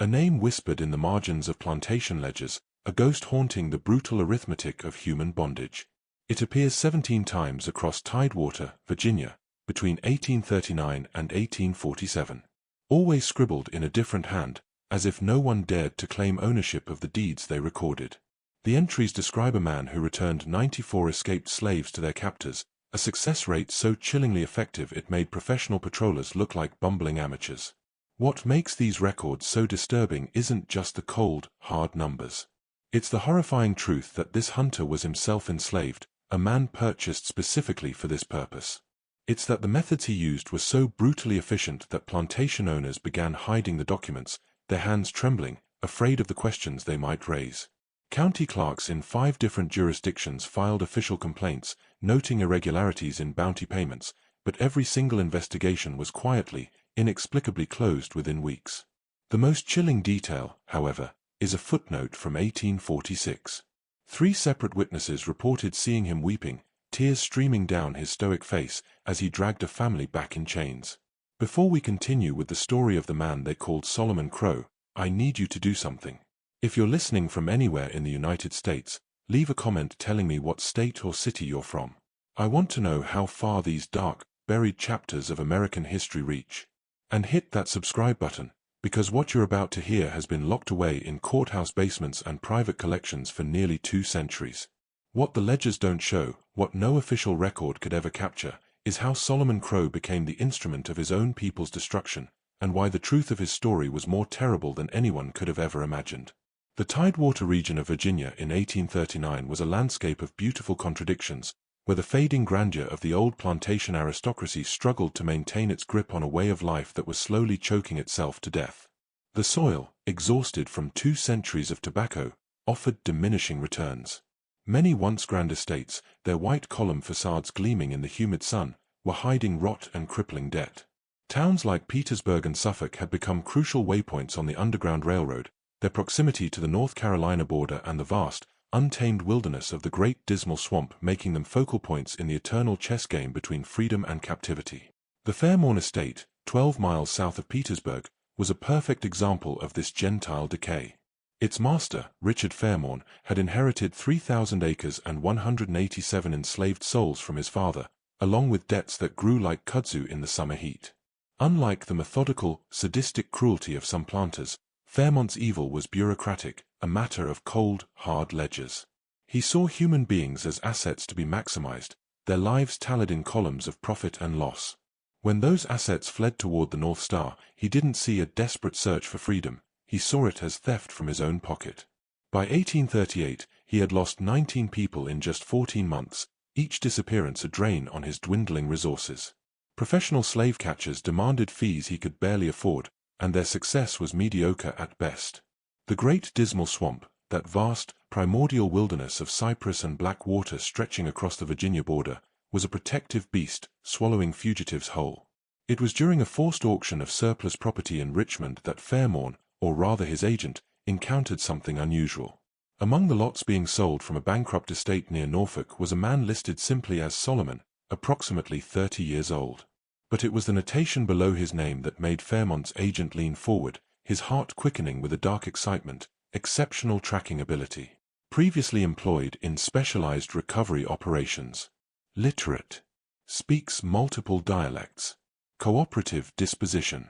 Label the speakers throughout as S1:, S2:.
S1: A name whispered in the margins of plantation ledgers, a ghost haunting the brutal arithmetic of human bondage. It appears 17 times across Tidewater, Virginia, between 1839 and 1847. Always scribbled in a different hand, as if no one dared to claim ownership of the deeds they recorded. The entries describe a man who returned 94 escaped slaves to their captors, a success rate so chillingly effective it made professional patrollers look like bumbling amateurs. What makes these records so disturbing isn't just the cold, hard numbers. It's the horrifying truth that this hunter was himself enslaved, a man purchased specifically for this purpose. It's that the methods he used were so brutally efficient that plantation owners began hiding the documents, their hands trembling, afraid of the questions they might raise. County clerks in 5 different jurisdictions filed official complaints, noting irregularities in bounty payments, but every single investigation was quietly, inexplicably closed within weeks. The most chilling detail, however, is a footnote from 1846. 3 separate witnesses reported seeing him weeping, tears streaming down his stoic face as he dragged a family back in chains. Before we continue with the story of the man they called Solomon Crowe, I need you to do something. If you're listening from anywhere in the United States, leave a comment telling me what state or city you're from. I want to know how far these dark, buried chapters of American history reach. And hit that subscribe button, because what you're about to hear has been locked away in courthouse basements and private collections for nearly 2 centuries. What the ledgers don't show, what no official record could ever capture, is how Solomon Crowe became the instrument of his own people's destruction, and why the truth of his story was more terrible than anyone could have ever imagined. The Tidewater region of Virginia in 1839 was a landscape of beautiful contradictions, where the fading grandeur of the old plantation aristocracy struggled to maintain its grip on a way of life that was slowly choking itself to death. The soil, exhausted from 2 centuries of tobacco, offered diminishing returns. Many once grand estates, their white column facades gleaming in the humid sun, were hiding rot and crippling debt. Towns like Petersburg and Suffolk had become crucial waypoints on the Underground Railroad, their proximity to the North Carolina border and the vast, untamed wilderness of the Great Dismal Swamp making them focal points in the eternal chess game between freedom and captivity. The Fairmount estate, 12 miles south of Petersburg, was a perfect example of this Gentile decay. Its master, Richard Fairmount, had inherited 3,000 acres and 187 enslaved souls from his father, along with debts that grew like kudzu in the summer heat. Unlike the methodical, sadistic cruelty of some planters, Fairmont's evil was bureaucratic, a matter of cold, hard ledgers. He saw human beings as assets to be maximized, their lives tallied in columns of profit and loss. When those assets fled toward the North Star, he didn't see a desperate search for freedom, he saw it as theft from his own pocket. By 1838, he had lost 19 people in just 14 months, each disappearance a drain on his dwindling resources. Professional slave catchers demanded fees he could barely afford, and their success was mediocre at best. The Great Dismal Swamp, that vast, primordial wilderness of cypress and black water stretching across the Virginia border, was a protective beast, swallowing fugitives whole. It was during a forced auction of surplus property in Richmond that Fairmount, or rather his agent, encountered something unusual. Among the lots being sold from a bankrupt estate near Norfolk was a man listed simply as Solomon, approximately 30 years old. But it was the notation below his name that made Fairmont's agent lean forward, his heart quickening with a dark excitement, exceptional tracking ability. Previously employed in specialized recovery operations. Literate. Speaks multiple dialects. Cooperative disposition.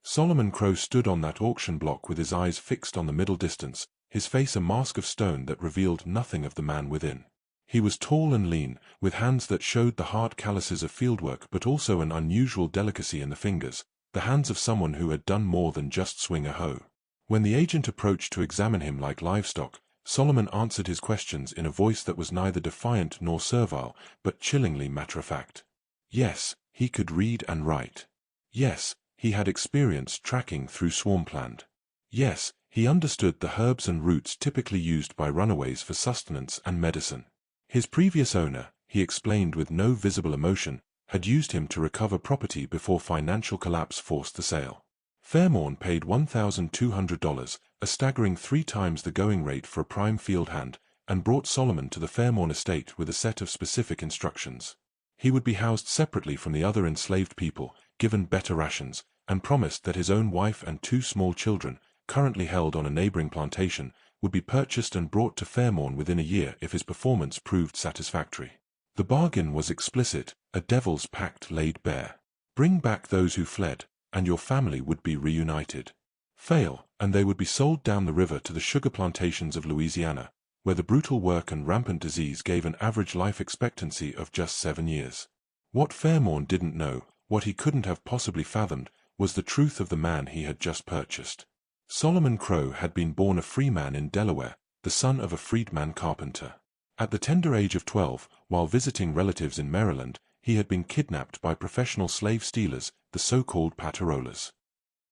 S1: Solomon Crowe stood on that auction block with his eyes fixed on the middle distance, his face a mask of stone that revealed nothing of the man within. He was tall and lean, with hands that showed the hard calluses of fieldwork but also an unusual delicacy in the fingers, the hands of someone who had done more than just swing a hoe. When the agent approached to examine him like livestock, Solomon answered his questions in a voice that was neither defiant nor servile, but chillingly matter-of-fact. Yes, he could read and write. Yes, he had experience tracking through swampland. Yes, he understood the herbs and roots typically used by runaways for sustenance and medicine. His previous owner, he explained with no visible emotion, had used him to recover property before financial collapse forced the sale. Fairmount paid $1,200, a staggering 3 times the going rate for a prime field hand, and brought Solomon to the Fairmount estate with a set of specific instructions. He would be housed separately from the other enslaved people, given better rations, and promised that his own wife and 2 small children, currently held on a neighboring plantation, would be purchased and brought to Fairmorn within a year if his performance proved satisfactory. The bargain was explicit, a devil's pact laid bare. Bring back those who fled, and your family would be reunited. Fail, and they would be sold down the river to the sugar plantations of Louisiana, where the brutal work and rampant disease gave an average life expectancy of just 7 years. What Fairmorn didn't know, what he couldn't have possibly fathomed, was the truth of the man he had just purchased. Solomon Crowe had been born a free man in Delaware, the son of a freedman carpenter. At the tender age of 12, while visiting relatives in Maryland, he had been kidnapped by professional slave stealers, the so-called paterolas.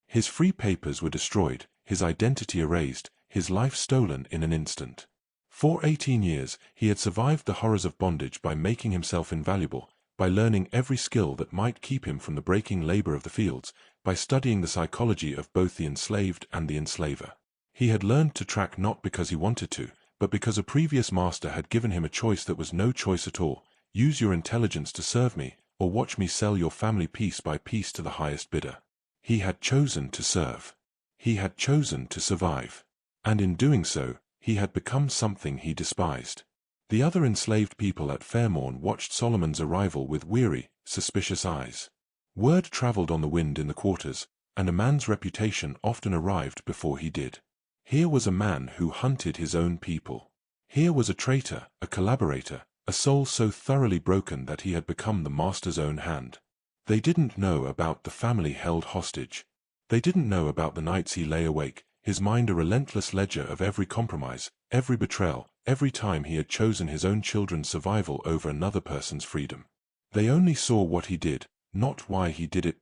S1: His free papers were destroyed, his identity erased, his life stolen in an instant. For 18 years, he had survived the horrors of bondage by making himself invaluable, by learning every skill that might keep him from the breaking labor of the fields, by studying the psychology of both the enslaved and the enslaver. He had learned to track not because he wanted to, but because a previous master had given him a choice that was no choice at all: use your intelligence to serve me, or watch me sell your family piece by piece to the highest bidder. He had chosen to serve. He had chosen to survive. And in doing so, he had become something he despised. The other enslaved people at Fairmorn watched Solomon's arrival with weary, suspicious eyes. Word traveled on the wind in the quarters, and a man's reputation often arrived before he did. Here was a man who hunted his own people. Here was a traitor, a collaborator, a soul so thoroughly broken that he had become the master's own hand. They didn't know about the family held hostage. They didn't know about the nights he lay awake, his mind a relentless ledger of every compromise, every betrayal, every time he had chosen his own children's survival over another person's freedom. They only saw what he did, not why he did it.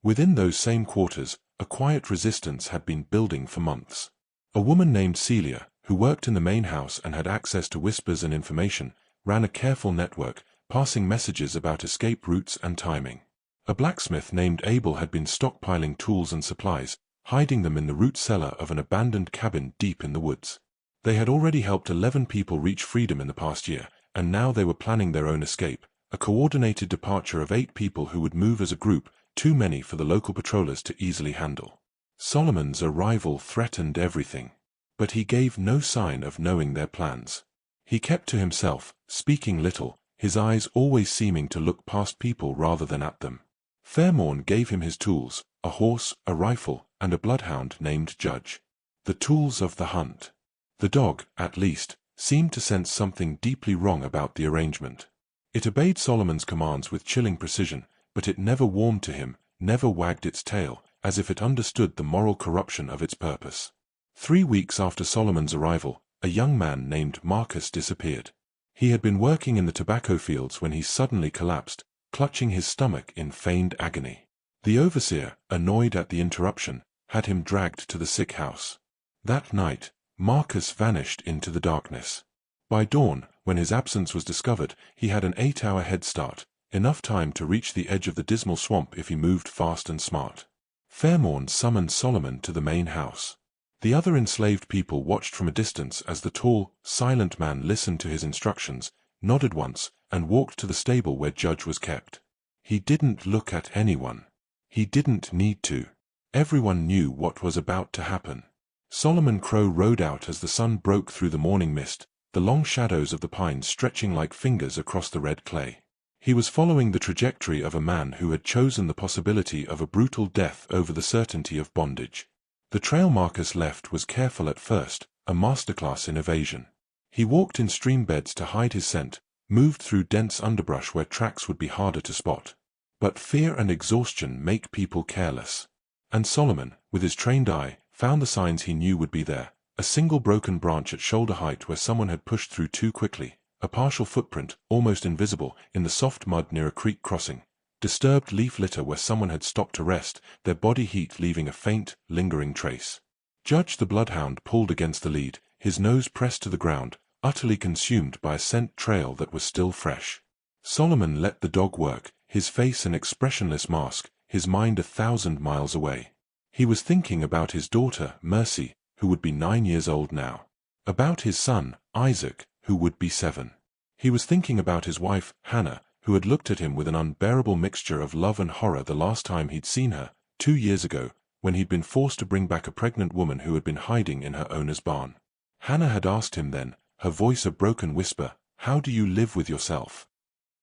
S1: Within those same quarters, a quiet resistance had been building for months. A woman named Celia, who worked in the main house and had access to whispers and information, ran a careful network, passing messages about escape routes and timing. A blacksmith named Abel had been stockpiling tools and supplies, hiding them in the root cellar of an abandoned cabin deep in the woods. They had already helped 11 people reach freedom in the past year, and now they were planning their own escape, a coordinated departure of 8 people who would move as a group, too many for the local patrollers to easily handle. Solomon's arrival threatened everything. But he gave no sign of knowing their plans. He kept to himself, speaking little, his eyes always seeming to look past people rather than at them. Fairmorn gave him his tools, a horse, a rifle, and a bloodhound named Judge. The tools of the hunt. The dog, at least, seemed to sense something deeply wrong about the arrangement. It obeyed Solomon's commands with chilling precision, but it never warmed to him, never wagged its tail, as if it understood the moral corruption of its purpose. 3 weeks after Solomon's arrival, a young man named Marcus disappeared. He had been working in the tobacco fields when he suddenly collapsed, clutching his stomach in feigned agony. The overseer, annoyed at the interruption, had him dragged to the sick house. That night, Marcus vanished into the darkness. By dawn, when his absence was discovered, he had an 8-hour head start, enough time to reach the edge of the dismal swamp if he moved fast and smart. Fairmorn summoned Solomon to the main house. The other enslaved people watched from a distance as the tall, silent man listened to his instructions, nodded once, and walked to the stable where Judge was kept. He didn't look at anyone. He didn't need to. Everyone knew what was about to happen. Solomon Crowe rode out as the sun broke through the morning mist, the long shadows of the pines stretching like fingers across the red clay. He was following the trajectory of a man who had chosen the possibility of a brutal death over the certainty of bondage. The trail Marcus left was careful at first, a masterclass in evasion. He walked in stream beds to hide his scent, moved through dense underbrush where tracks would be harder to spot. But fear and exhaustion make people careless. And Solomon, with his trained eye, found the signs he knew would be there: a single broken branch at shoulder height where someone had pushed through too quickly, a partial footprint, almost invisible, in the soft mud near a creek crossing, disturbed leaf litter where someone had stopped to rest, their body heat leaving a faint, lingering trace. Judge the bloodhound pulled against the lead, his nose pressed to the ground, utterly consumed by a scent trail that was still fresh. Solomon let the dog work, his face an expressionless mask, his mind 1,000 miles away. He was thinking about his daughter, Mercy, who would be 9 years old now. About his son, Isaac, who would be 7. He was thinking about his wife, Hannah, who had looked at him with an unbearable mixture of love and horror the last time he'd seen her, 2 years ago, when he'd been forced to bring back a pregnant woman who had been hiding in her owner's barn. Hannah had asked him then, her voice a broken whisper, "How do you live with yourself?"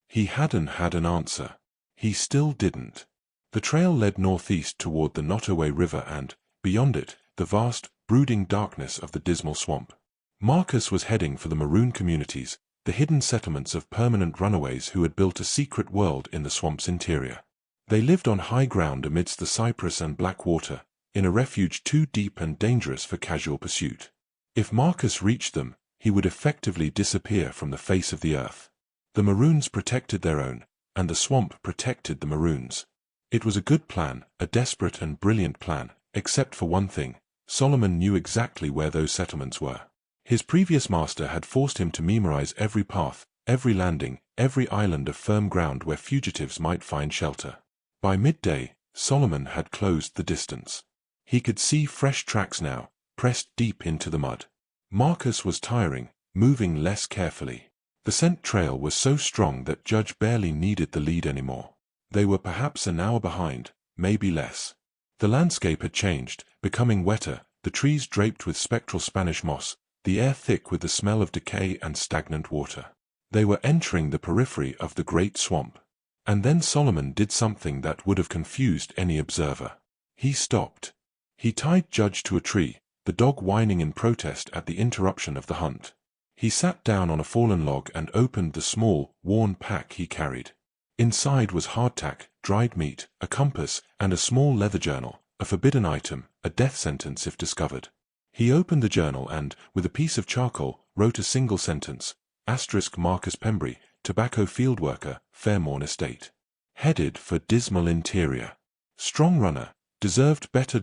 S1: He hadn't had an answer. He still didn't. The trail led northeast toward the Nottoway River and, beyond it, the vast, brooding darkness of the dismal swamp. Marcus was heading for the maroon communities, the hidden settlements of permanent runaways who had built a secret world in the swamp's interior. They lived on high ground amidst the cypress and black water, in a refuge too deep and dangerous for casual pursuit. If Marcus reached them, he would effectively disappear from the face of the earth. The Maroons protected their own, and the swamp protected the Maroons. It was a good plan, a desperate and brilliant plan, except for one thing: Solomon knew exactly where those settlements were. His previous master had forced him to memorize every path, every landing, every island of firm ground where fugitives might find shelter. By midday, Solomon had closed the distance. He could see fresh tracks now, pressed deep into the mud. Marcus was tiring, moving less carefully. The scent trail was so strong that Judge barely needed the lead anymore. They were perhaps an hour behind, maybe less. The landscape had changed, becoming wetter, the trees draped with spectral Spanish moss, the air thick with the smell of decay and stagnant water. They were entering the periphery of the great swamp. And then Solomon did something that would have confused any observer. He stopped. He tied Judge to a tree, the dog whining in protest at the interruption of the hunt. He sat down on a fallen log and opened the small, worn pack he carried. Inside was hardtack, dried meat, a compass, and a small leather journal, a forbidden item, a death sentence if discovered. He opened the journal and, with a piece of charcoal, wrote a single sentence: Marcus Pembry, tobacco field worker, Fairmorn Estate. Headed for dismal interior. Strong runner, deserved better.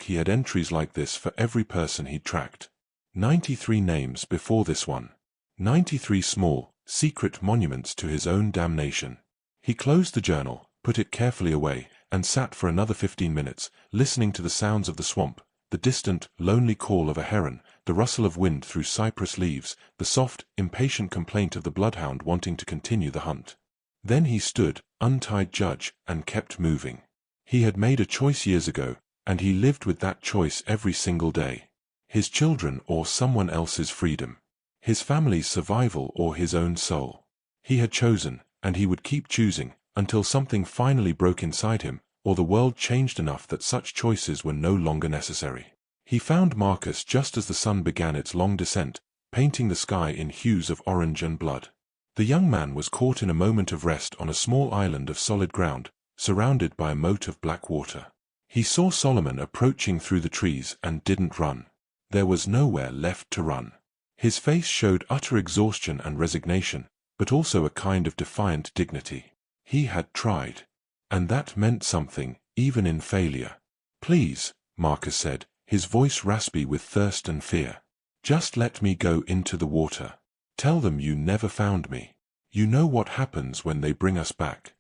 S1: He had entries like this for every person he'd tracked. 93 names before this one. 93 small, secret monuments to his own damnation. He closed the journal, put it carefully away, and sat for another 15 minutes, listening to the sounds of the swamp, the distant, lonely call of a heron, the rustle of wind through cypress leaves, the soft, impatient complaint of the bloodhound wanting to continue the hunt. Then he stood, untied Judge, and kept moving. He had made a choice years ago, and he lived with that choice every single day. His children or someone else's freedom. His family's survival or his own soul. He had chosen, and he would keep choosing, until something finally broke inside him, or the world changed enough that such choices were no longer necessary. He found Marcus just as the sun began its long descent, painting the sky in hues of orange and blood. The young man was caught in a moment of rest on a small island of solid ground, surrounded by a moat of black water. He saw Solomon approaching through the trees and didn't run. There was nowhere left to run. His face showed utter exhaustion and resignation, but also a kind of defiant dignity. He had tried. And that meant something, even in failure. "Please," Marcus said, his voice raspy with thirst and fear. "Just let me go into the water. Tell them you never found me. You know what happens when they bring us back."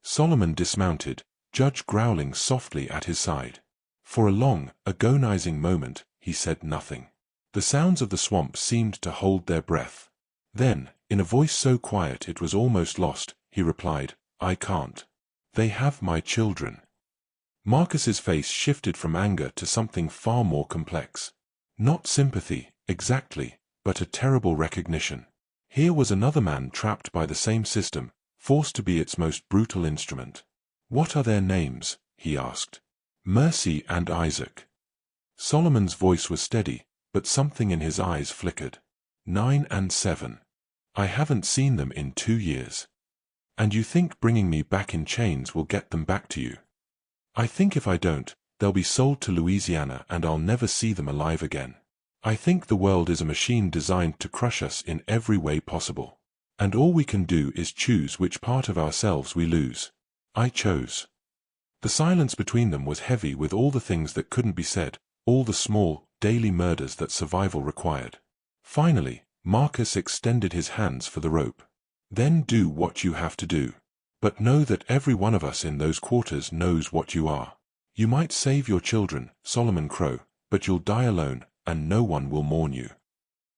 S1: Solomon dismounted, Judge growling softly at his side. For a long, agonizing moment, he said nothing. The sounds of the swamp seemed to hold their breath. Then, in a voice so quiet it was almost lost, he replied, "I can't. They have my children." Marcus's face shifted from anger to something far more complex. Not sympathy, exactly, but a terrible recognition. Here was another man trapped by the same system, forced to be its most brutal instrument. "What are their names?" he asked. "Mercy and Isaac." Solomon's voice was steady, but something in his eyes flickered. 9 and 7. I haven't seen them in 2 years. And you think bringing me back in chains will get them back to you? I think if I don't, they'll be sold to Louisiana and I'll never see them alive again. I think the world is a machine designed to crush us in every way possible. And all we can do is choose which part of ourselves we lose. I chose. The silence between them was heavy with all the things that couldn't be said, all the small, daily murders that survival required. Finally, Marcus extended his hands for the rope. "Then do what you have to do. But know that every one of us in those quarters knows what you are. You might save your children, Solomon Crowe, but you'll die alone, and no one will mourn you."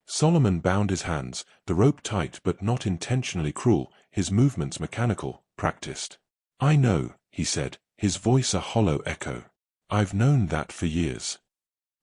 S1: Solomon bound his hands, the rope tight but not intentionally cruel, his movements mechanical, practiced. "I know," he said, his voice a hollow echo. I've known that for years.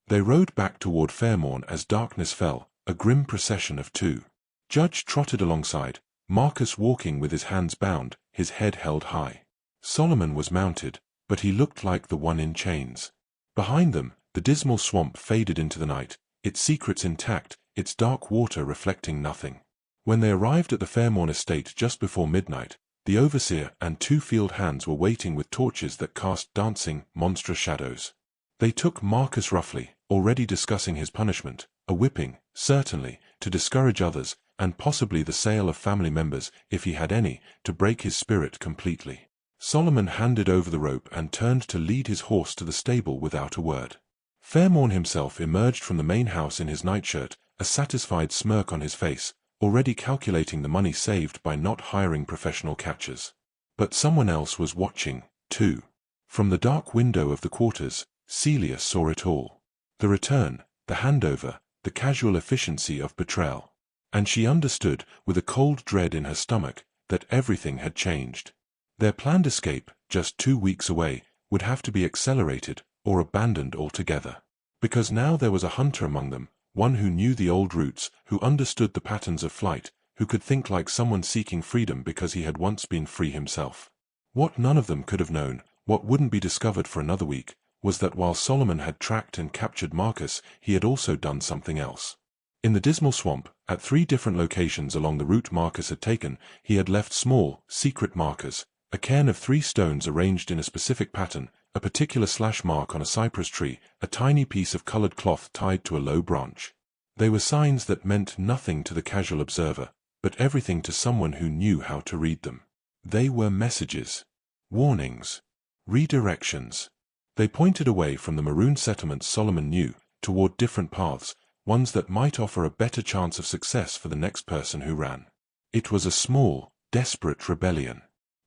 S1: They rode back toward Fairmorn as darkness fell, a grim procession of two. Judge trotted alongside, Marcus walking with his hands bound, his head held high. Solomon was mounted, but he looked like the one in chains. Behind them, the dismal swamp faded into the night, its secrets intact, its dark water reflecting nothing. When they arrived at the Fairmorn estate just before midnight, the overseer and two field hands were waiting with torches that cast dancing, monstrous shadows. They took Marcus roughly, already discussing his punishment, a whipping, certainly, to discourage others, and possibly the sale of family members, if he had any, to break his spirit completely. Solomon handed over the rope and turned to lead his horse to the stable without a word. Fairmorn himself emerged from the main house in his nightshirt, a satisfied smirk on his face, already calculating the money saved by not hiring professional catchers. But someone else was watching, too. From the dark window of the quarters, Celia saw it all. The return, the handover, the casual efficiency of betrayal. And she understood, with a cold dread in her stomach, that everything had changed. Their planned escape, just 2 weeks away, would have to be accelerated, or abandoned altogether. Because now there was a hunter among them, one who knew the old routes, who understood the patterns of flight, who could think like someone seeking freedom because he had once been free himself. What none of them could have known, what wouldn't be discovered for another week, was that while Solomon had tracked and captured Marcus, he had also done something else. In the dismal swamp, at 3 different locations along the route Marcus had taken, he had left small, secret markers, a cairn of 3 stones arranged in a specific pattern, a particular slash mark on a cypress tree, a tiny piece of colored cloth tied to a low branch. They were signs that meant nothing to the casual observer, but everything to someone who knew how to read them. They were messages, warnings, redirections. They pointed away from the maroon settlements Solomon knew, toward different paths, ones that might offer a better chance of success for the next person who ran. It was a small, desperate rebellion.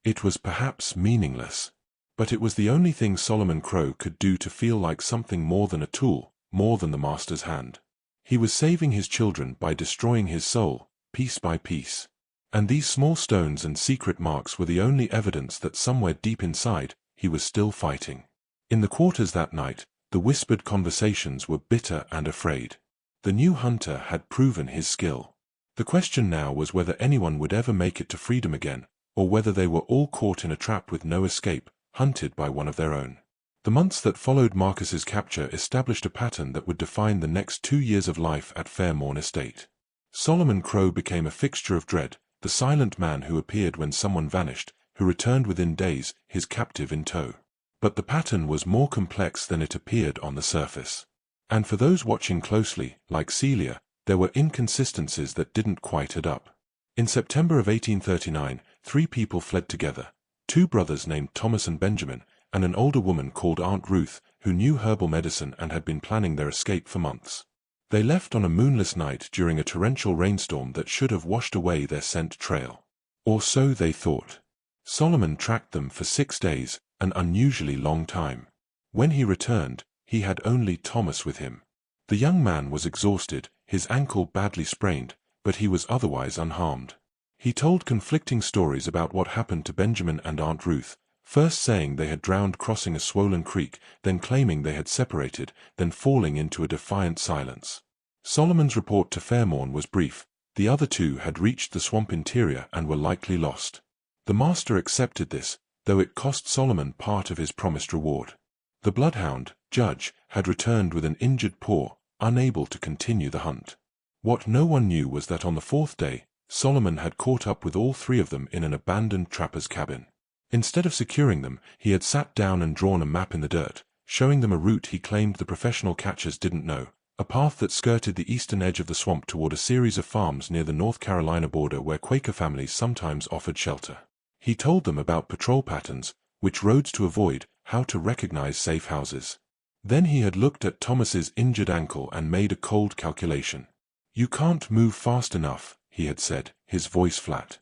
S1: It was perhaps meaningless. But it was the only thing Solomon Crowe could do to feel like something more than a tool, more than the master's hand. He was saving his children by destroying his soul, piece by piece. And these small stones and secret marks were the only evidence that somewhere deep inside, he was still fighting. In the quarters that night, the whispered conversations were bitter and afraid. The new hunter had proven his skill. The question now was whether anyone would ever make it to freedom again, or whether they were all caught in a trap with no escape, hunted by one of their own. The months that followed Marcus's capture established a pattern that would define the next 2 years of life at Fairmorn Estate. Solomon Crowe became a fixture of dread, the silent man who appeared when someone vanished, who returned within days, his captive in tow. But the pattern was more complex than it appeared on the surface. And for those watching closely, like Celia, there were inconsistencies that didn't quite add up. In September of 1839, 3 people fled together, 2 brothers named Thomas and Benjamin, and an older woman called Aunt Ruth, who knew herbal medicine and had been planning their escape for months. They left on a moonless night during a torrential rainstorm that should have washed away their scent trail. Or so they thought. Solomon tracked them for 6 days, an unusually long time. When he returned, he had only Thomas with him. The young man was exhausted, his ankle badly sprained, but he was otherwise unharmed. He told conflicting stories about what happened to Benjamin and Aunt Ruth, first saying they had drowned crossing a swollen creek, then claiming they had separated, then falling into a defiant silence. Solomon's report to Fairmorn was brief. The other 2 had reached the swamp interior and were likely lost. The master accepted this, though it cost Solomon part of his promised reward. The bloodhound, Judge, had returned with an injured paw, unable to continue the hunt. What no one knew was that on the 4th day, Solomon had caught up with all 3 of them in an abandoned trapper's cabin. Instead of securing them, he had sat down and drawn a map in the dirt, showing them a route he claimed the professional catchers didn't know, a path that skirted the eastern edge of the swamp toward a series of farms near the North Carolina border where Quaker families sometimes offered shelter. He told them about patrol patterns, which roads to avoid, how to recognize safe houses. Then he had looked at Thomas's injured ankle and made a cold calculation. "You can't move fast enough," he had said, his voice flat.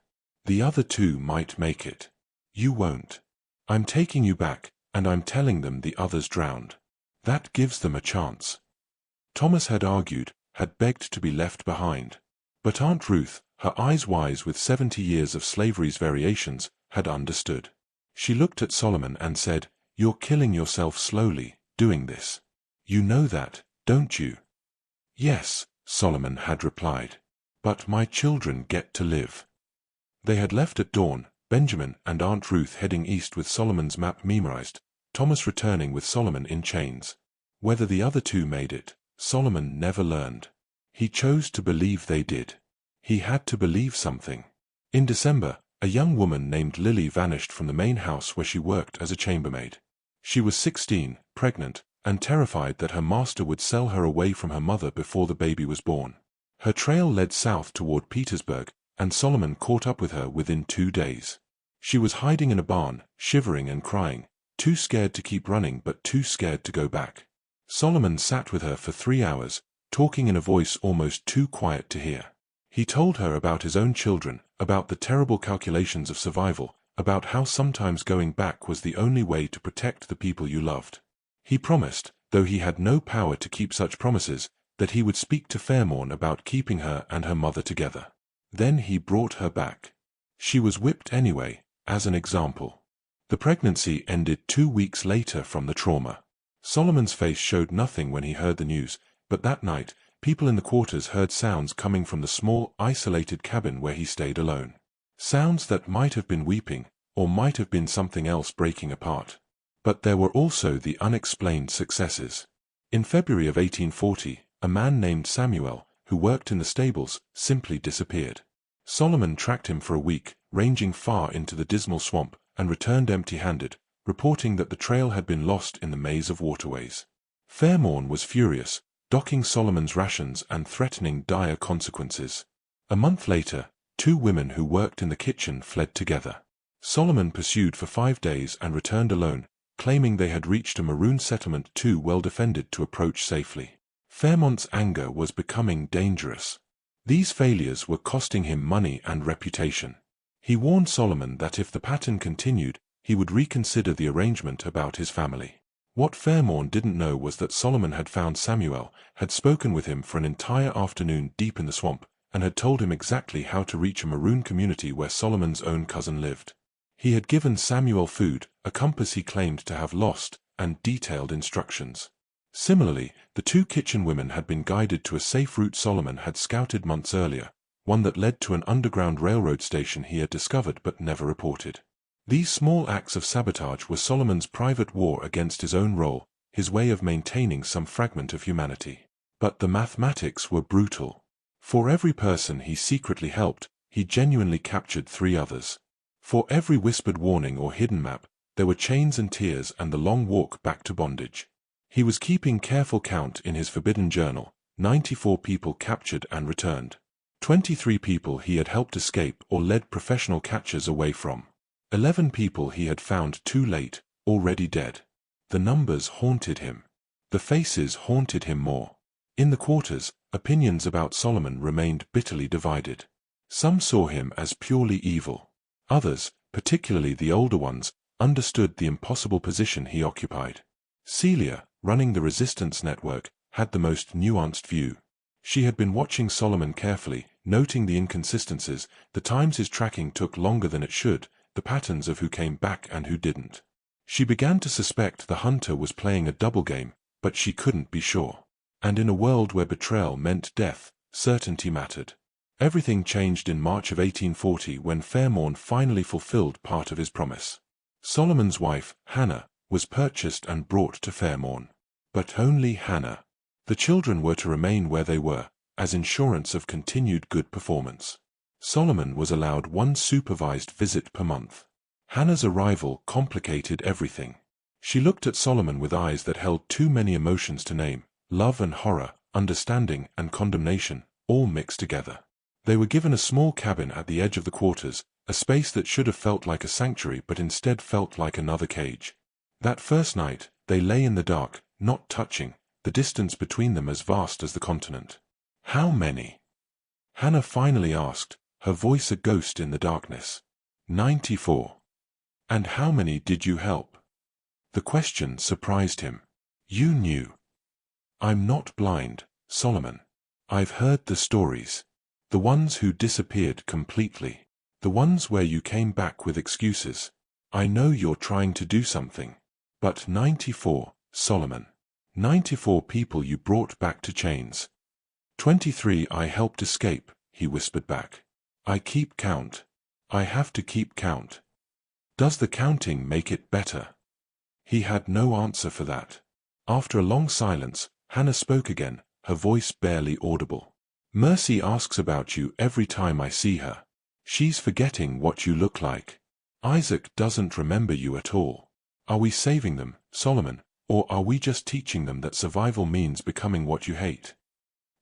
S1: "The other 2 might make it. You won't. I'm taking you back, and I'm telling them the others drowned. That gives them a chance." Thomas had argued, had begged to be left behind. But Aunt Ruth, her eyes wise with 70 years of slavery's variations, had understood. She looked at Solomon and said, "You're killing yourself slowly, doing this. You know that, don't you? Yes, Solomon had replied. But my children get to live. They had left at dawn, Benjamin and Aunt Ruth heading east with Solomon's map memorized, Thomas returning with Solomon in chains. Whether the other two made it, Solomon never learned. He chose to believe they did. He had to believe something. In December, a young woman named Lily vanished from the main house where she worked as a chambermaid. She was 16, pregnant, and terrified that her master would sell her away from her mother before the baby was born. Her trail led south toward Petersburg, and Solomon caught up with her within 2 days. She was hiding in a barn, shivering and crying, too scared to keep running but too scared to go back. Solomon sat with her for 3 hours, talking in a voice almost too quiet to hear. He told her about his own children, about the terrible calculations of survival, about how sometimes going back was the only way to protect the people you loved. He promised, though he had no power to keep such promises, that he would speak to Fairmorn about keeping her and her mother together. Then he brought her back. She was whipped anyway, as an example. The pregnancy ended 2 weeks later from the trauma. Solomon's face showed nothing when he heard the news, but that night, people in the quarters heard sounds coming from the small, isolated cabin where he stayed alone. Sounds that might have been weeping, or might have been something else breaking apart. But there were also the unexplained successes. In February of 1840, a man named Samuel, who worked in the stables, simply disappeared. Solomon tracked him for a week, ranging far into the dismal swamp, and returned empty-handed, reporting that the trail had been lost in the maze of waterways. Fairmorn was furious, docking Solomon's rations and threatening dire consequences. A month later, 2 women who worked in the kitchen fled together. Solomon pursued for 5 days and returned alone, claiming they had reached a maroon settlement too well defended to approach safely. Fairmont's anger was becoming dangerous. These failures were costing him money and reputation. He warned Solomon that if the pattern continued, he would reconsider the arrangement about his family. What Fairmorn didn't know was that Solomon had found Samuel, had spoken with him for an entire afternoon deep in the swamp, and had told him exactly how to reach a maroon community where Solomon's own cousin lived. He had given Samuel food, a compass he claimed to have lost, and detailed instructions. Similarly, the 2 kitchen women had been guided to a safe route Solomon had scouted months earlier, one that led to an underground railroad station he had discovered but never reported. These small acts of sabotage were Solomon's private war against his own role, his way of maintaining some fragment of humanity. But the mathematics were brutal. For every person he secretly helped, he genuinely captured 3 others. For every whispered warning or hidden map, there were chains and tears and the long walk back to bondage. He was keeping careful count in his forbidden journal, 94 people captured and returned. 23 people he had helped escape or led professional catchers away from. 11 people he had found too late, already dead. The numbers haunted him. The faces haunted him more. In the quarters, opinions about Solomon remained bitterly divided. Some saw him as purely evil. Others, particularly the older ones, understood the impossible position he occupied. Celia, running the resistance network, had the most nuanced view. She had been watching Solomon carefully, noting the inconsistencies, the times his tracking took longer than it should, the patterns of who came back and who didn't. She began to suspect the hunter was playing a double game, but she couldn't be sure. And in a world where betrayal meant death, certainty mattered. Everything changed in March of 1840 when Fairmorn finally fulfilled part of his promise. Solomon's wife, Hannah, was purchased and brought to Fairmorn. But only Hannah. The children were to remain where they were, as insurance of continued good performance. Solomon was allowed 1 supervised visit per month. Hannah's arrival complicated everything. She looked at Solomon with eyes that held too many emotions to name, love and horror, understanding and condemnation, all mixed together. They were given a small cabin at the edge of the quarters, a space that should have felt like a sanctuary but instead felt like another cage. That first night, they lay in the dark, not touching, the distance between them as vast as the continent. How many? Hannah finally asked, her voice a ghost in the darkness. 94. And how many did you help? The question surprised him. You knew. I'm not blind, Solomon. I've heard the stories. The ones who disappeared completely. The ones where you came back with excuses. I know you're trying to do something. But 94, Solomon. 94 people you brought back to chains. 23 I helped escape, he whispered back. I keep count. I have to keep count. Does the counting make it better? He had no answer for that. After a long silence, Hannah spoke again, her voice barely audible. Mercy asks about you every time I see her. She's forgetting what you look like. Isaac doesn't remember you at all. Are we saving them, Solomon, or are we just teaching them that survival means becoming what you hate?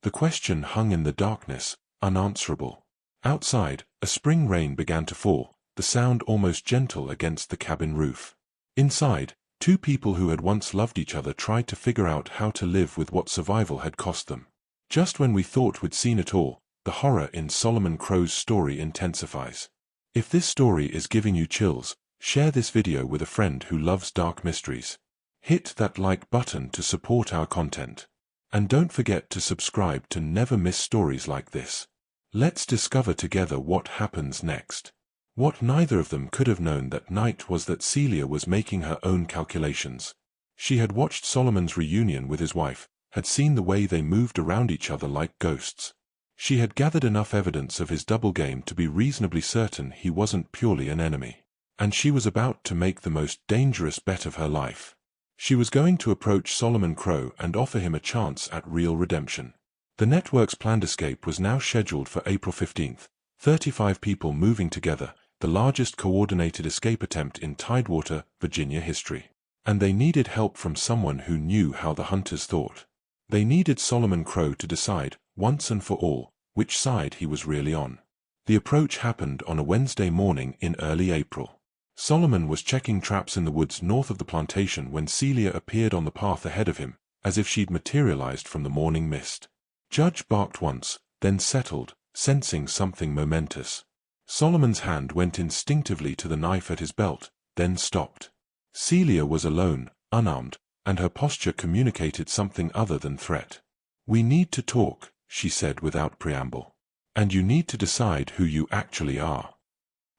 S1: The question hung in the darkness, unanswerable. Outside, a spring rain began to fall, the sound almost gentle against the cabin roof. Inside, two people who had once loved each other tried to figure out how to live with what survival had cost them. Just when we thought we'd seen it all, the horror in Solomon Crowe's story intensifies. If this story is giving you chills, share this video with a friend who loves dark mysteries. Hit that like button to support our content. And don't forget to subscribe to never miss stories like this. Let's discover together what happens next. What neither of them could have known that night was that Celia was making her own calculations. She had watched Solomon's reunion with his wife, had seen the way they moved around each other like ghosts. She had gathered enough evidence of his double game to be reasonably certain he wasn't purely an enemy. And she was about to make the most dangerous bet of her life. She was going to approach Solomon Crowe and offer him a chance at real redemption. The network's planned escape was now scheduled for April 15th, 35 people moving together, the largest coordinated escape attempt in Tidewater, Virginia history. And they needed help from someone who knew how the hunters thought. They needed Solomon Crowe to decide, once and for all, which side he was really on. The approach happened on a Wednesday morning in early April. Solomon was checking traps in the woods north of the plantation when Celia appeared on the path ahead of him, as if she'd materialized from the morning mist. Judge barked once, then settled, sensing something momentous. Solomon's hand went instinctively to the knife at his belt, then stopped. Celia was alone, unarmed, and her posture communicated something other than threat. We need to talk, she said without preamble. And you need to decide who you actually are.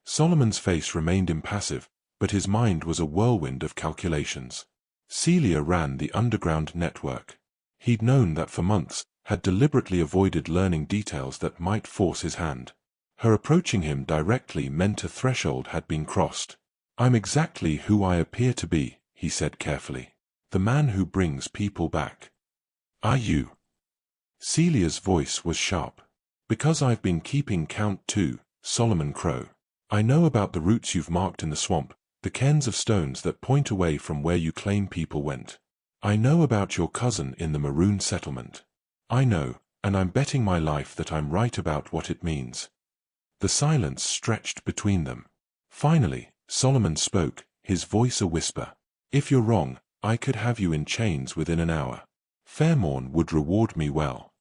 S1: Solomon's face remained impassive, but his mind was a whirlwind of calculations. Celia ran the underground network. He'd known that for months, had deliberately avoided learning details that might force his hand. Her approaching him directly meant a threshold had been crossed. I'm exactly who I appear to be, he said carefully. The man who brings people back. Are you? Celia's voice was sharp. Because I've been keeping count too, Solomon Crowe. I know about the routes you've marked in the swamp, the cairns of stones that point away from where you claim people went. I know about your cousin in the maroon settlement. I know, and I'm betting my life that I'm right about what it means. The silence stretched between them. Finally, Solomon spoke, his voice a whisper. If you're wrong, I could have you in chains within an hour. Fairmorn would reward me well.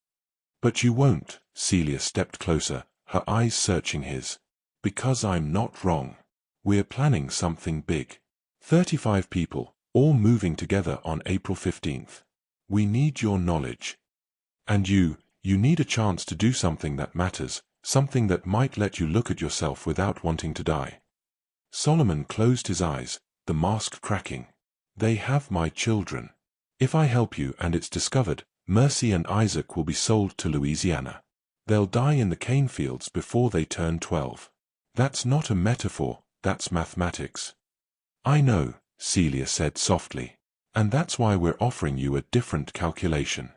S1: But you won't, Celia stepped closer, her eyes searching his. Because I'm not wrong. We're planning something big. 35 people, all moving together on April 15th. We need your knowledge. And you need a chance to do something that matters, something that might let you look at yourself without wanting to die. Solomon closed his eyes, the mask cracking. They have my children. If I help you and it's discovered, Mercy and Isaac will be sold to Louisiana. They'll die in the cane fields before they turn 12. That's not a metaphor, that's mathematics. I know, Celia said softly. And that's why we're offering you a different calculation.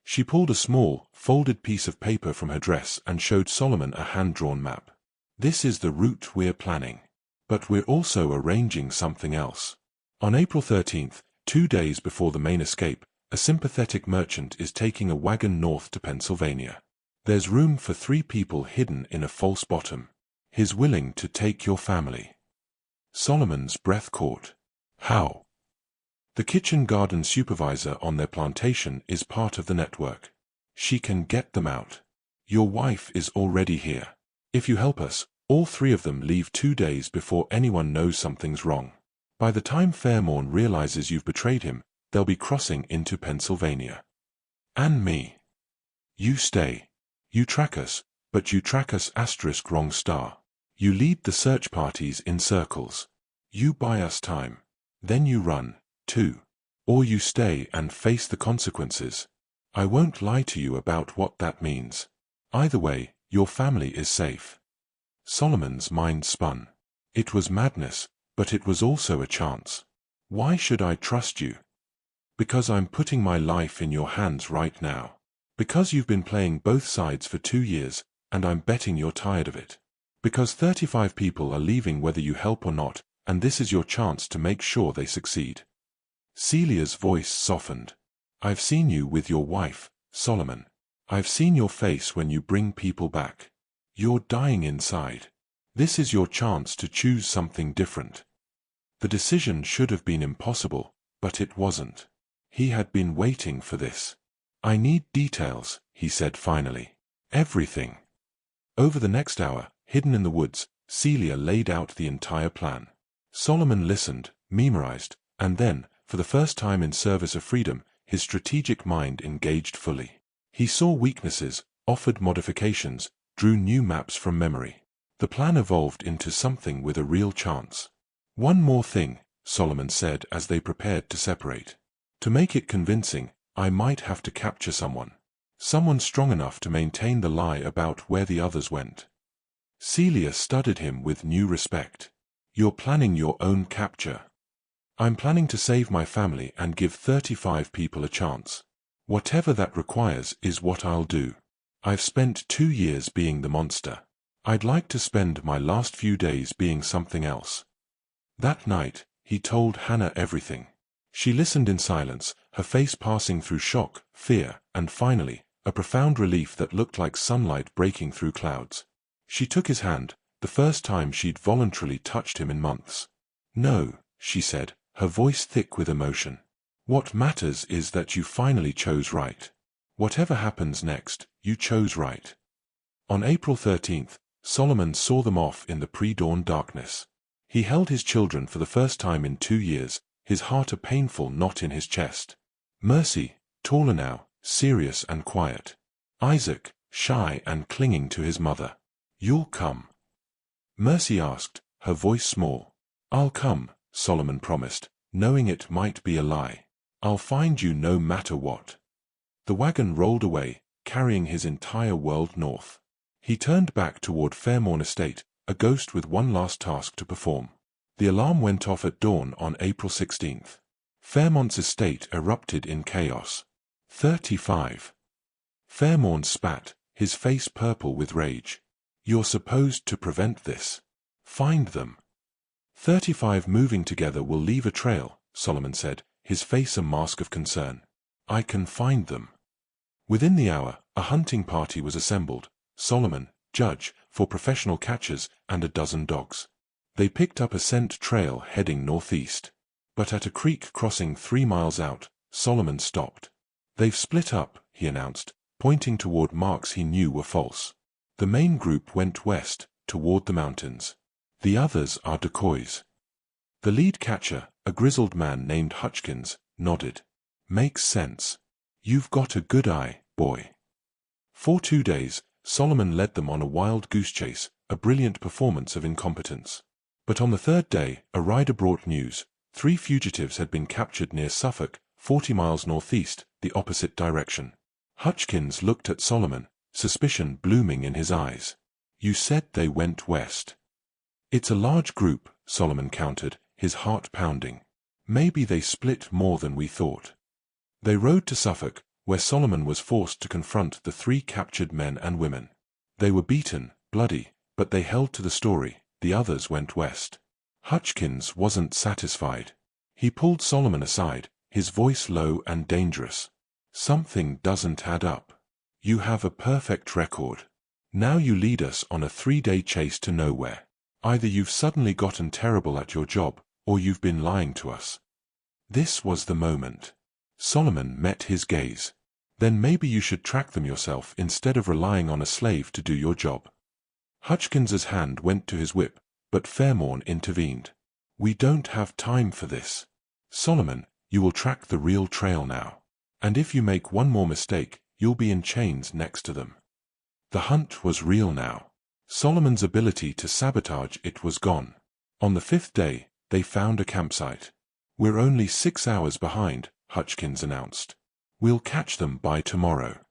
S1: She pulled a small, folded piece of paper from her dress and showed Solomon a hand-drawn map. This is the route we're planning. But we're also arranging something else. On April 13th, 2 days before the main escape, a sympathetic merchant is taking a wagon north to Pennsylvania. There's room for 3 people hidden in a false bottom. He's willing to take your family. Solomon's breath caught. How? The kitchen garden supervisor on their plantation is part of the network. She can get them out. Your wife is already here. If you help us, all 3 of them leave 2 days before anyone knows something's wrong. By the time Fairmorn realizes you've betrayed him, they'll be crossing into Pennsylvania. And me. You stay. You track us, but you track us * wrong star. You lead the search parties in circles. You buy us time. Then you run, too. Or you stay and face the consequences. I won't lie to you about what that means. Either way, your family is safe." Solomon's mind spun. It was madness, but it was also a chance. "Why should I trust you?" "Because I'm putting my life in your hands right now. Because you've been playing both sides for 2 years, and I'm betting you're tired of it. Because 35 people are leaving whether you help or not, and this is your chance to make sure they succeed." Celia's voice softened. "I've seen you with your wife, Solomon. I've seen your face when you bring people back. You're dying inside. This is your chance to choose something different." The decision should have been impossible, but it wasn't. He had been waiting for this. "I need details," he said finally. "Everything." Over the next hour, hidden in the woods, Celia laid out the entire plan. Solomon listened, memorized, and then, for the first time in service of freedom, his strategic mind engaged fully. He saw weaknesses, offered modifications, drew new maps from memory. The plan evolved into something with a real chance. "One more thing," Solomon said as they prepared to separate. "To make it convincing, I might have to capture someone. Someone strong enough to maintain the lie about where the others went." Celia studied him with new respect. "You're planning your own capture." "I'm planning to save my family and give 35 people a chance. Whatever that requires is what I'll do. I've spent 2 years being the monster. I'd like to spend my last few days being something else." That night, he told Hannah everything. She listened in silence, her face passing through shock, fear, and finally, a profound relief that looked like sunlight breaking through clouds. She took his hand, the first time she'd voluntarily touched him in months. "No," she said, her voice thick with emotion. "What matters is that you finally chose right. Whatever happens next, you chose right." On April 13th, Solomon saw them off in the pre-dawn darkness. He held his children for the first time in 2 years, his heart a painful knot in his chest. Mercy, taller now, serious and quiet. Isaac, shy and clinging to his mother. "You'll come?" Mercy asked, her voice small. "I'll come," Solomon promised, knowing it might be a lie. "I'll find you no matter what." The wagon rolled away, carrying his entire world north. He turned back toward Fairmorn Estate, a ghost with one last task to perform. The alarm went off at dawn on April 16th. Fairmont's estate erupted in chaos. 35. Fairmorn spat, his face purple with rage. "You're supposed to prevent this. Find them." 35 moving together will leave a trail, Solomon said, his face a mask of concern. "I can find them." Within the hour, a hunting party was assembled, Solomon, judge, for professional catchers, and a dozen dogs. They picked up a scent trail heading northeast. But at a creek crossing 3 miles out, Solomon stopped. "They've split up," he announced, pointing toward marks he knew were false. "The main group went west, toward the mountains. The others are decoys." The lead catcher, a grizzled man named Hutchkins, nodded. "Makes sense. You've got a good eye, boy." For 2 days, Solomon led them on a wild goose chase, a brilliant performance of incompetence. But on the 3rd day, a rider brought news. 3 fugitives had been captured near Suffolk, 40 miles northeast, the opposite direction. Hutchkins looked at Solomon, suspicion blooming in his eyes. "You said they went west." "It's a large group," Solomon countered, his heart pounding. "Maybe they split more than we thought." They rode to Suffolk, where Solomon was forced to confront the 3 captured men and women. They were beaten, bloody, but they held to the story. The others went west. Hutchkins wasn't satisfied. He pulled Solomon aside, his voice low and dangerous. "Something doesn't add up. You have a perfect record. Now you lead us on a 3-day chase to nowhere. Either you've suddenly gotten terrible at your job, or you've been lying to us." This was the moment. Solomon met his gaze. "Then maybe you should track them yourself instead of relying on a slave to do your job." Hutchkins's hand went to his whip, but Fairmorn intervened. "We don't have time for this. Solomon, you will track the real trail now. And if you make one more mistake, you'll be in chains next to them." The hunt was real now. Solomon's ability to sabotage it was gone. On the 5th day, they found a campsite. "We're only 6 hours behind," Hutchkins announced. "We'll catch them by tomorrow."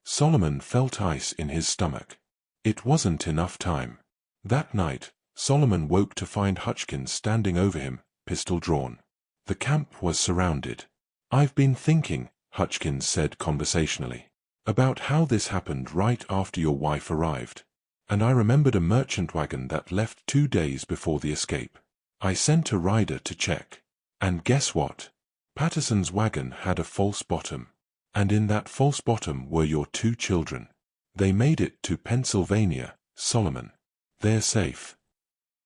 S1: Solomon felt ice in his stomach. It wasn't enough time. That night, Solomon woke to find Hutchkins standing over him, pistol drawn. The camp was surrounded. "I've been thinking," Hutchkins said conversationally, "about how this happened right after your wife arrived. And I remembered a merchant wagon that left 2 days before the escape. I sent a rider to check. And guess what? Patterson's wagon had a false bottom. And in that false bottom were your 2 children. They made it to Pennsylvania, Solomon. They're safe."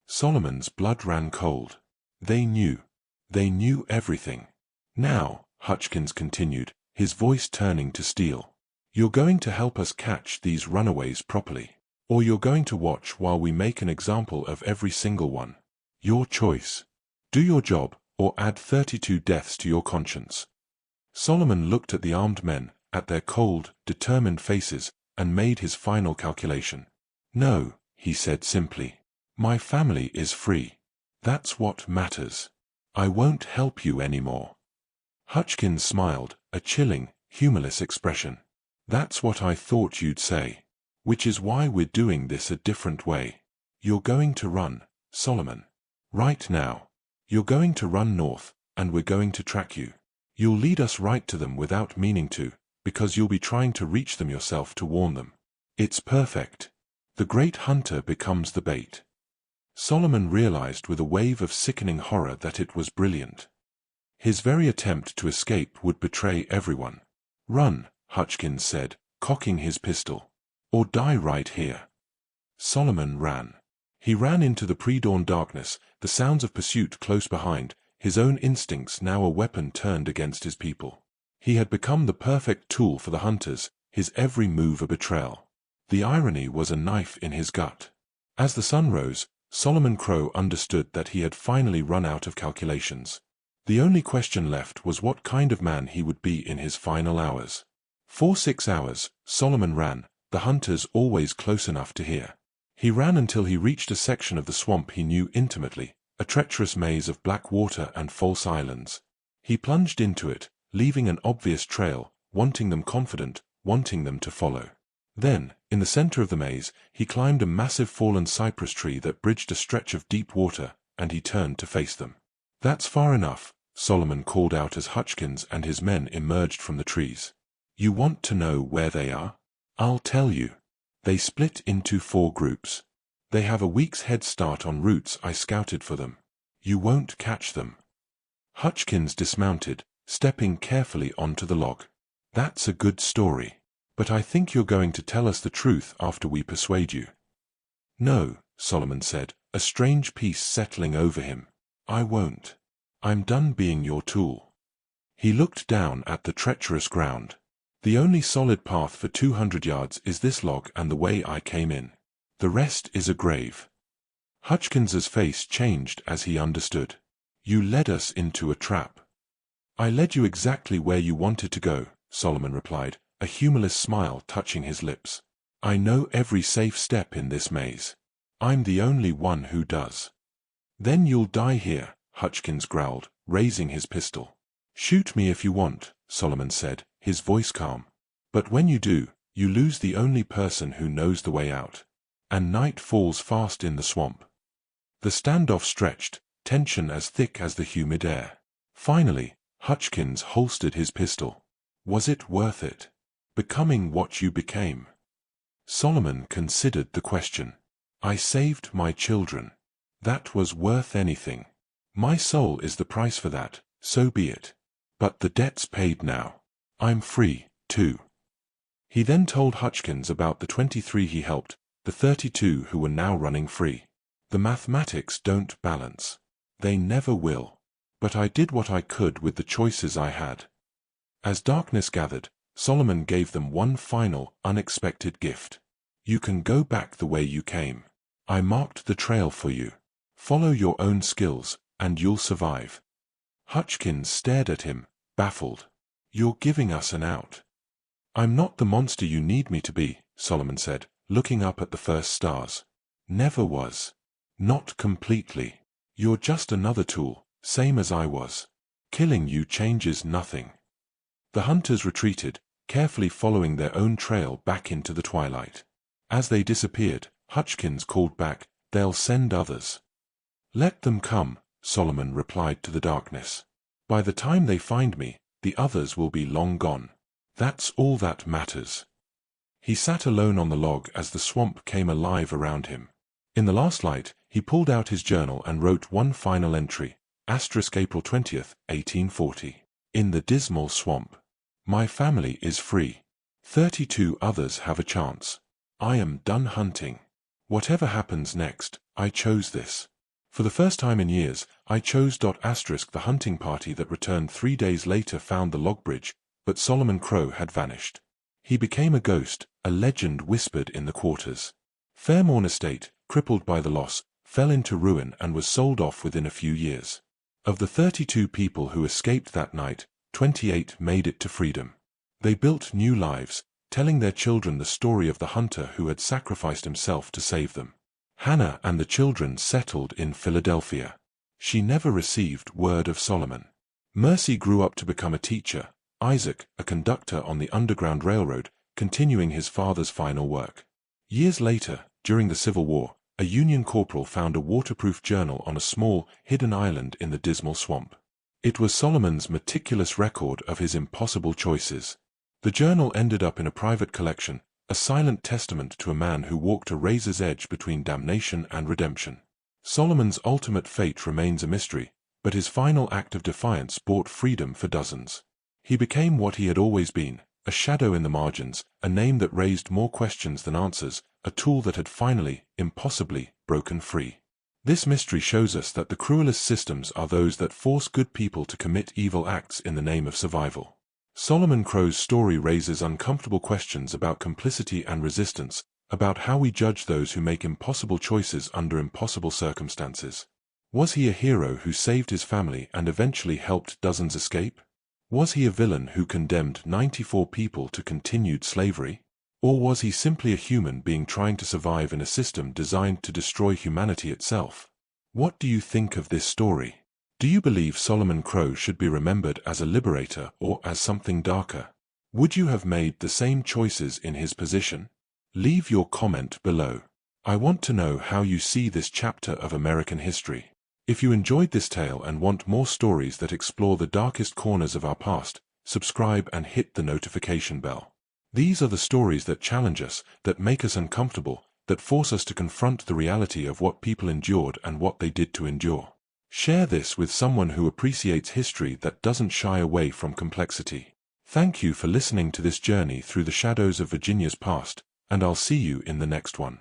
S1: Solomon's blood ran cold. They knew. They knew everything. "Now," Hutchkins continued, his voice turning to steel, "you're going to help us catch these runaways properly. Or you're going to watch while we make an example of every single one. Your choice. Do your job, or add 32 deaths to your conscience." Solomon looked at the armed men, at their cold, determined faces, and made his final calculation. "No," he said simply. "My family is free. That's what matters. I won't help you anymore." Hutchkins smiled, a chilling, humorless expression. "That's what I thought you'd say. Which is why we're doing this a different way. You're going to run, Solomon. Right now. You're going to run north, and we're going to track you. You'll lead us right to them without meaning to, because you'll be trying to reach them yourself to warn them. It's perfect. The great hunter becomes the bait." Solomon realized with a wave of sickening horror that it was brilliant. His very attempt to escape would betray everyone. "Run," Hutchkins said, cocking his pistol. "Or die right here." Solomon ran. He ran into the pre-dawn darkness, the sounds of pursuit close behind, his own instincts now a weapon turned against his people. He had become the perfect tool for the hunters, his every move a betrayal. The irony was a knife in his gut. As the sun rose, Solomon Crowe understood that he had finally run out of calculations. The only question left was what kind of man he would be in his final hours. For 6 hours, Solomon ran, the hunters always close enough to hear. He ran until he reached a section of the swamp he knew intimately, a treacherous maze of black water and false islands. He plunged into it, leaving an obvious trail, wanting them confident, wanting them to follow. Then, in the center of the maze, he climbed a massive fallen cypress tree that bridged a stretch of deep water, and he turned to face them. "That's far enough," Solomon called out as Hutchkins and his men emerged from the trees. "You want to know where they are? I'll tell you. They split into 4 groups. They have a week's head start on routes I scouted for them. You won't catch them." Hutchkins dismounted, stepping carefully onto the log. "That's a good story. But I think you're going to tell us the truth after we persuade you." "No," Solomon said, a strange peace settling over him. "I won't. I'm done being your tool." He looked down at the treacherous ground. "The only solid path for 200 yards is this log and the way I came in. The rest is a grave." Hutchkins's face changed as he understood. "You led us into a trap." "I led you exactly where you wanted to go," Solomon replied, a humorless smile touching his lips. "I know every safe step in this maze. I'm the only one who does." "Then you'll die here," Hutchkins growled, raising his pistol. "Shoot me if you want," Solomon said, his voice calm. "But when you do, you lose the only person who knows the way out. And night falls fast in the swamp." The standoff stretched, tension as thick as the humid air. Finally, Hutchkins holstered his pistol. Was it worth it? Becoming what you became? Solomon considered the question. "I saved my children. That was worth anything. My soul is the price for that, so be it. But the debt's paid now. I'm free, too." He then told Hutchkins about the 23 he helped, the 32 who were now running free. "The mathematics don't balance. They never will. But I did what I could with the choices I had." As darkness gathered, Solomon gave them one final, unexpected gift. "You can go back the way you came. I marked the trail for you. Follow your own skills, and you'll survive." Hutchkins stared at him, baffled. "You're giving us an out." "I'm not the monster you need me to be," Solomon said, looking up at the first stars. "Never was. Not completely. You're just another tool, same as I was. Killing you changes nothing. The hunters retreated, carefully following their own trail back into the twilight. As they disappeared, Hutchkins called back, "They'll send others." "Let them come," Solomon replied to the darkness. "By the time they find me, the others will be long gone. That's all that matters." He sat alone on the log as the swamp came alive around him. In the last light, he pulled out his journal and wrote one final entry, April 20th, 1840. In the dismal swamp. My family is free. 32 others have a chance. I am done hunting. Whatever happens next, I chose this. For the first time in years, I chose. The hunting party that returned 3 days later found the log bridge, but Solomon Crowe had vanished. He became a ghost, a legend whispered in the quarters. Fairmorn Estate, crippled by the loss, fell into ruin and was sold off within a few years. Of the 32 people who escaped that night, 28 made it to freedom. They built new lives, telling their children the story of the hunter who had sacrificed himself to save them. Hannah and the children settled in Philadelphia. She never received word of Solomon. Mercy grew up to become a teacher, Isaac, a conductor on the Underground Railroad, continuing his father's final work. Years later, during the Civil War, a Union corporal found a waterproof journal on a small, hidden island in the dismal swamp. It was Solomon's meticulous record of his impossible choices. The journal ended up in a private collection, a silent testament to a man who walked a razor's edge between damnation and redemption. Solomon's ultimate fate remains a mystery, but his final act of defiance bought freedom for dozens. He became what he had always been, a shadow in the margins, a name that raised more questions than answers, a tool that had finally, impossibly, broken free. This mystery shows us that the cruelest systems are those that force good people to commit evil acts in the name of survival. Solomon Crowe's story raises uncomfortable questions about complicity and resistance, about how we judge those who make impossible choices under impossible circumstances. Was he a hero who saved his family and eventually helped dozens escape? Was he a villain who condemned 94 people to continued slavery? Or was he simply a human being trying to survive in a system designed to destroy humanity itself? What do you think of this story? Do you believe Solomon Crowe should be remembered as a liberator or as something darker? Would you have made the same choices in his position? Leave your comment below. I want to know how you see this chapter of American history. If you enjoyed this tale and want more stories that explore the darkest corners of our past, subscribe and hit the notification bell. These are the stories that challenge us, that make us uncomfortable, that force us to confront the reality of what people endured and what they did to endure. Share this with someone who appreciates history that doesn't shy away from complexity. Thank you for listening to this journey through the shadows of Virginia's past, and I'll see you in the next one.